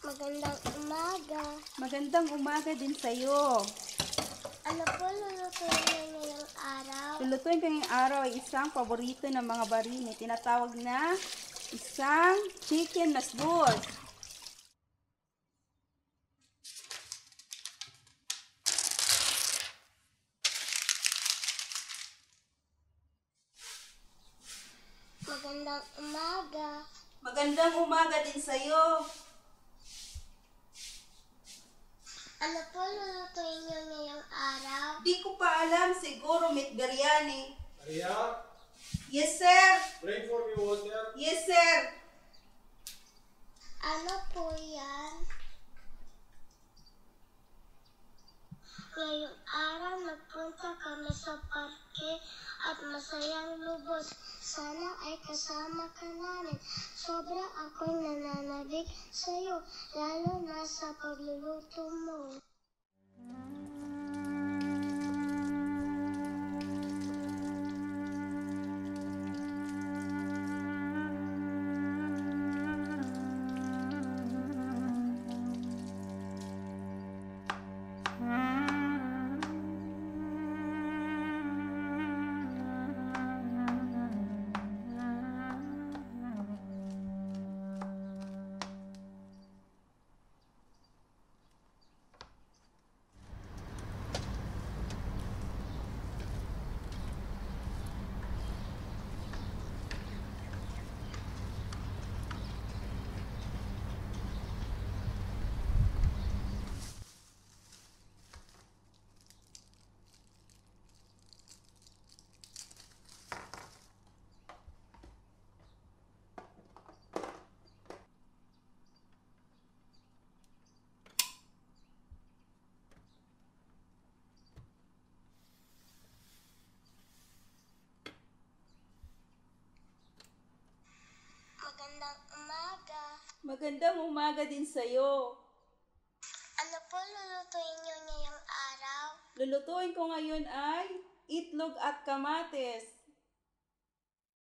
Magandang umaga. Magandang umaga din sa'yo. Ano po lulutuin niyo ngayong araw? Lulutuin ko ngayong araw ay isang paborito ng mga barini. Tinatawag na isang chicken nasbos. Magandang umaga. Magandang umaga din sa'yo. Ano po lulutuin niyo ngayong araw? Di ko pa alam, siguro meat biryani. Maria, Yes, sir. bring for me water. Yes, sir. Ano po yan? Ngayong araw nagpunta kami sa parke at masayang lubos. Sana ay kasama ka namin. Sobra akong nananabik sa'yo, lalo na sa pagluluto mo. Magandang umaga. Magandang umaga din sa'yo. Ano po lulutuin niyo ngayong araw? Lulutuin ko ngayon ay itlog at kamatis.